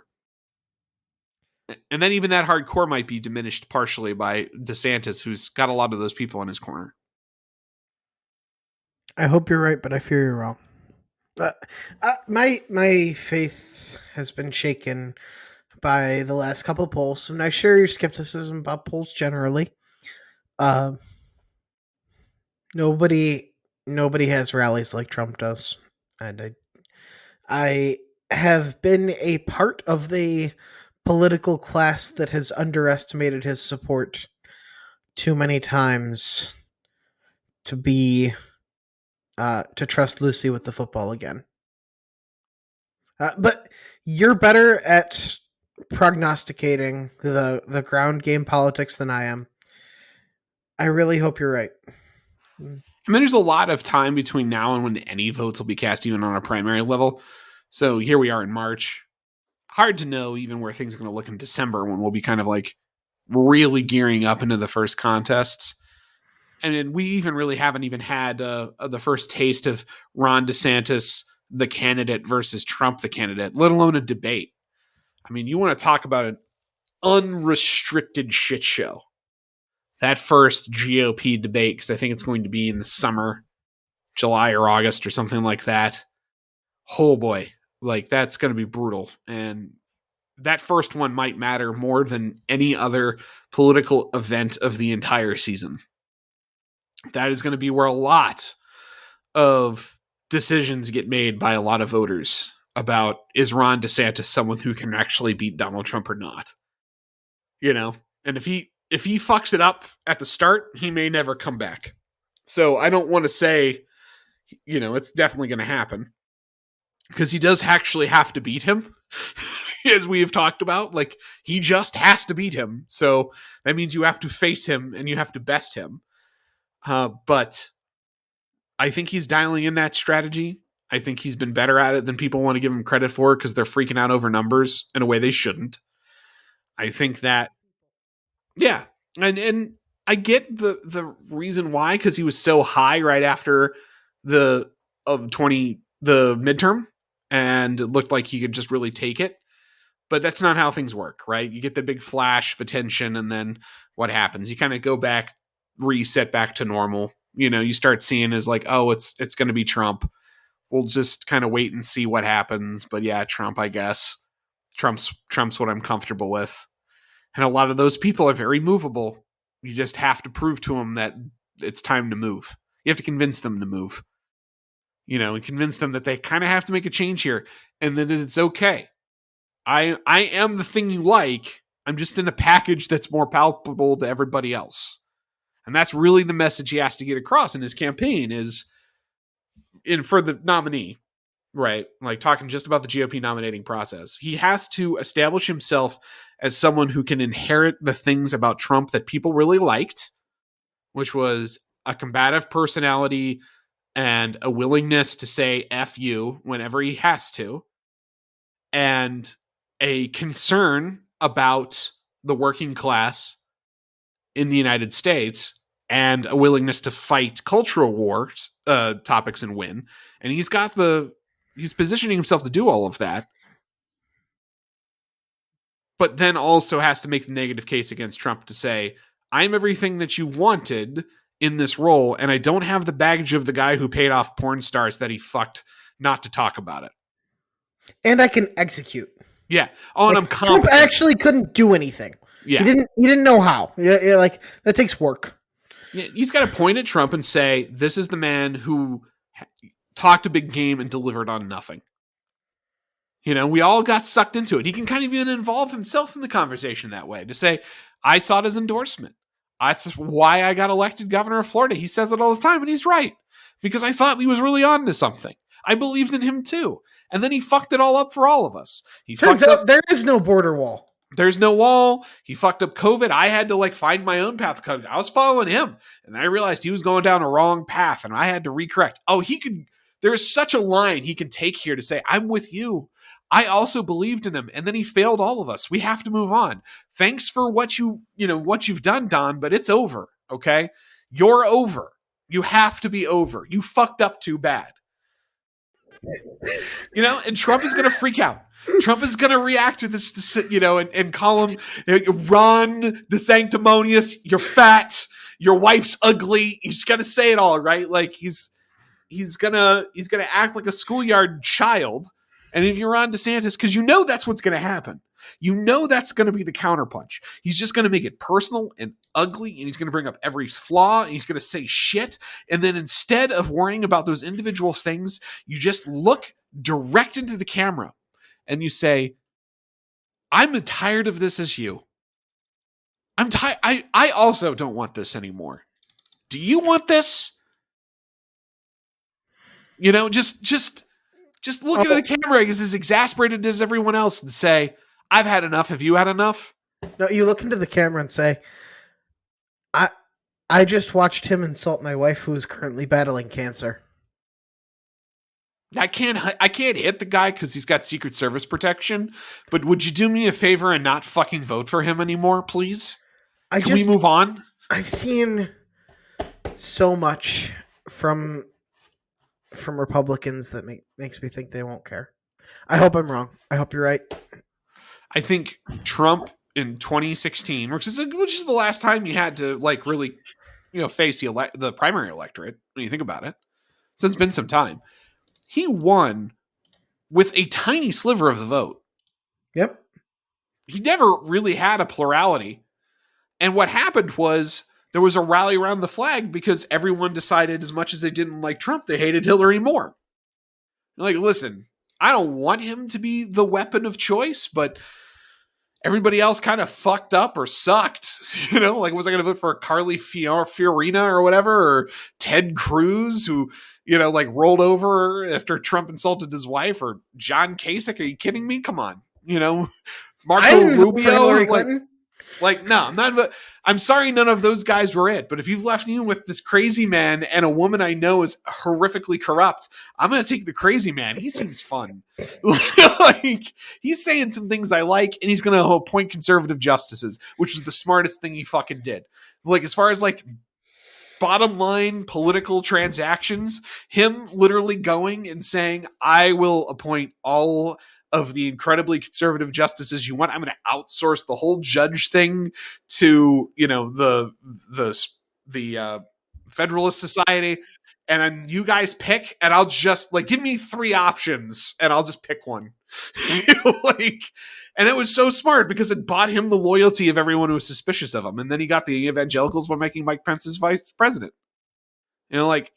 And then even that hardcore might be diminished partially by DeSantis, who's got a lot of those people in his corner. I hope you're right, but I fear you're wrong. My faith has been shaken by the last couple of polls, and I share your skepticism about polls generally. Nobody has rallies like Trump does, and I have been a part of the political class that has underestimated his support too many times to be to trust Lucy with the football again. But you're better at prognosticating the ground game politics than I am. I really hope you're right. I mean, there's a lot of time between now and when any votes will be cast, even on a primary level. So here we are in March. Hard to know even where things are going to look in December, when we'll be kind of like really gearing up into the first contests. And then we even really haven't even had the first taste of Ron DeSantis, the candidate, versus Trump, the candidate, let alone a debate. I mean, you want to talk about an unrestricted shit show. That first GOP debate, because I think it's going to be in the summer, July or August or something like that. Oh boy, like that's going to be brutal. And that first one might matter more than any other political event of the entire season. That is going to be where a lot of decisions get made by a lot of voters about, is Ron DeSantis someone who can actually beat Donald Trump or not? You know, and if he fucks it up at the start, he may never come back. So I don't want to say, you know, it's definitely going to happen, because he does actually have to beat him, as we have talked about. Like, he just has to beat him. So that means you have to face him and you have to best him. But I think he's dialing in that strategy. I think he's been better at it than people want to give him credit for, because they're freaking out over numbers in a way they shouldn't. I think that, yeah. And I get the reason why, because he was so high right after the midterm, and it looked like he could just really take it. But that's not how things work, right? You get the big flash of attention, and then what happens? You kind of go back, reset back to normal. You know, you start seeing as like, oh, it's going to be Trump. We'll just kind of wait and see what happens. But yeah, Trump, I guess. Trump's what I'm comfortable with. And a lot of those people are very movable. You just have to prove to them that it's time to move. You have to convince them to move. You know, and convince them that they kind of have to make a change here, and that it's okay. I am the thing you like. I'm just in a package that's more palpable to everybody else. And that's really the message he has to get across in his campaign, is for the nominee, right? Like, talking just about the GOP nominating process. He has to establish himself as someone who can inherit the things about Trump that people really liked, which was a combative personality and a willingness to say F you whenever he has to, and a concern about the working class in the United States, and a willingness to fight cultural wars topics and win. And he's positioning himself to do all of that, but then also has to make the negative case against Trump to say, I'm everything that you wanted in this role, and I don't have the baggage of the guy who paid off porn stars that he fucked not to talk about it. And I can execute. Yeah. Oh, and I'm competent. Trump actually couldn't do anything. Yeah. He didn't know how. Yeah, like, that takes work. Yeah, he's got to point at Trump and say, this is the man who talked a big game and delivered on nothing. You know, we all got sucked into it. He can kind of even involve himself in the conversation that way, to say, I sought his endorsement. That's why I got elected governor of Florida. He says it all the time, and he's right, because I thought he was really on to something. I believed in him too. And then he fucked it all up for all of us. He Turns fucked up. out there is no border wall. There's no wall. He fucked up COVID. I had to like find my own path. I was following him, and then I realized he was going down a wrong path, and I had to recorrect. Oh, he could. There is such a line he can take here to say, "I'm with you." I also believed in him, and then he failed all of us. We have to move on. Thanks for what you've done, Don, but it's over. Okay, you're over. You have to be over. You fucked up too bad. And Trump is going to freak out. Trump is going to react to this, and call him, Ron DeSanctimonious, you're fat, your wife's ugly. He's going to say it all, right? Like he's going to act like a schoolyard child. And if you're Ron DeSantis, because that's what's going to happen. That's going to be the counterpunch. He's just going to make it personal and ugly, and he's going to bring up every flaw, and he's going to say shit. And then instead of worrying about those individual things, you just look direct into the camera and you say, I'm as tired of this as you. I'm tired. I also don't want this anymore. Do you want this? Just look into the camera as exasperated as everyone else and say, I've had enough. Have you had enough? No, you look into the camera and say, I just watched him insult my wife who is currently battling cancer. I can't hit the guy because he's got Secret Service protection, but would you do me a favor and not fucking vote for him anymore, please? Can we move on? I've seen so much from Republicans that makes me think they won't care. I hope I'm wrong. I hope you're right. I think Trump in 2016, which is the last time you had to like really, face the primary electorate when you think about it. So it's been some time. He won with a tiny sliver of the vote. Yep. He never really had a plurality. And what happened was there was a rally around the flag because everyone decided, as much as they didn't like Trump, they hated Hillary more. Like, listen, I don't want him to be the weapon of choice, but everybody else kind of fucked up or sucked. Like, was I going to vote for Carly Fiorina or whatever, or Ted Cruz, who, rolled over after Trump insulted his wife, or John Kasich? Are you kidding me? Come on. Marco Rubio. No, I'm not. I'm sorry, none of those guys were it. But if you've left me with this crazy man and a woman I know is horrifically corrupt, I'm going to take the crazy man. He seems fun. Like, he's saying some things I like, and he's going to appoint conservative justices, which is the smartest thing he fucking did. Like, as far as like bottom line political transactions, him literally going and saying, I will appoint all of the incredibly conservative justices you want. I'm going to outsource the whole judge thing to, the Federalist Society, and then you guys pick, and I'll just give me 3 options and I'll just pick one. And it was so smart because it bought him the loyalty of everyone who was suspicious of him. And then he got the evangelicals by making Mike Pence his vice president.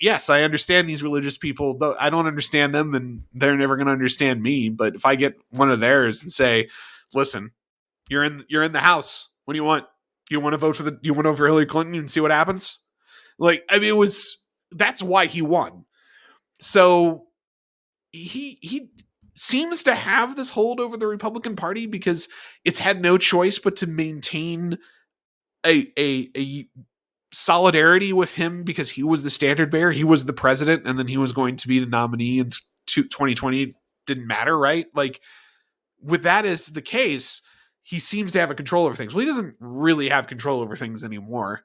Yes, I understand these religious people, though I don't understand them, and they're never going to understand me. But if I get one of theirs and say, listen, you're in the House. What do you want? You want to vote for Hillary Clinton and see what happens? That's why he won. So he seems to have this hold over the Republican Party because it's had no choice but to maintain a solidarity with him because he was the standard bearer. He was the president, and then he was going to be the nominee in 2020. Didn't matter, right? Like, with that as the case, he seems to have a control over things. Well, he doesn't really have control over things anymore.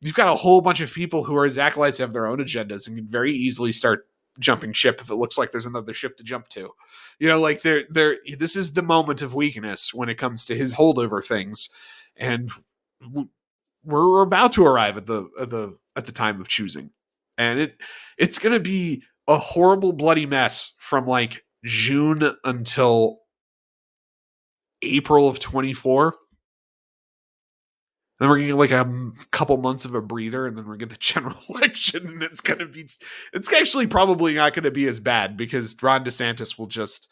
You've got a whole bunch of people who are his acolytes, have their own agendas, and can very easily start jumping ship if it looks like there's another ship to jump to. This is the moment of weakness when it comes to his holdover things, and we're about to arrive at the time of choosing, and it's going to be a horrible bloody mess from like June until April of 24. Then we're getting like a couple months of a breather, and then we're getting the general election, and it's actually probably not going to be as bad because Ron DeSantis will just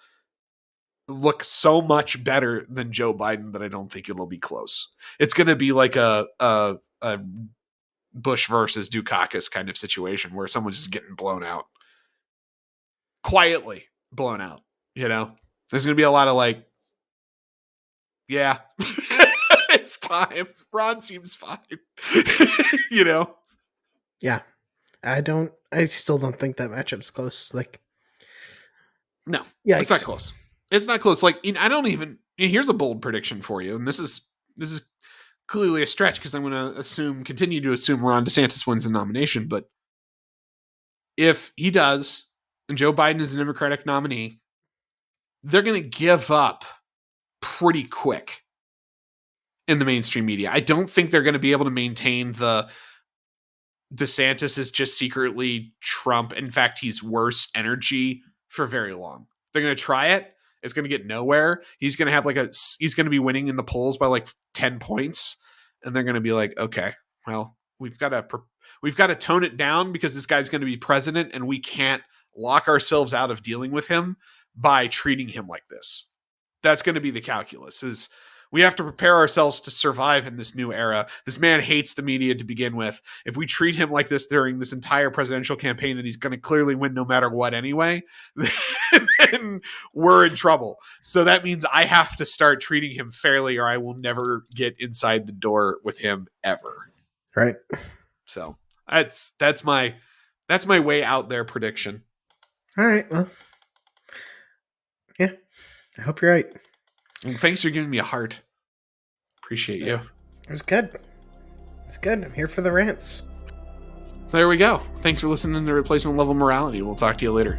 look so much better than Joe Biden that I don't think it'll be close. It's going to be like a Bush versus Dukakis kind of situation where someone's just getting blown out. quietly blown out. You know, there's going to be a lot of like, yeah, it's time. Ron seems fine. You know? Yeah. I still don't think that matchup's close. Like, no, yikes. It's not close. It's not close. Like, I don't even, here's a bold prediction for you. And this is clearly a stretch because I'm going to continue to assume Ron DeSantis wins the nomination. But if he does, and Joe Biden is the Democratic nominee, they're going to give up pretty quick in the mainstream media. I don't think they're going to be able to maintain the DeSantis is just secretly Trump. In fact, he's worse energy for very long. They're going to try it. It's going to get nowhere. He's going to have he's going to be winning in the polls by like 10 points. And they're going to be like, okay, well, we've got to tone it down because this guy's going to be president and we can't lock ourselves out of dealing with him by treating him like this. That's going to be the calculus, is we have to prepare ourselves to survive in this new era. This man hates the media to begin with. If we treat him like this during this entire presidential campaign that he's going to clearly win no matter what anyway, then we're in trouble. So that means I have to start treating him fairly or I will never get inside the door with him ever. Right. So that's my way out there prediction. All right. Well, yeah, I hope you're right. Well, thanks for giving me a heart. Appreciate you. It was good. It's good. I'm here for the rants. So there we go. Thanks for listening to Replacement Level Morality. We'll talk to you later.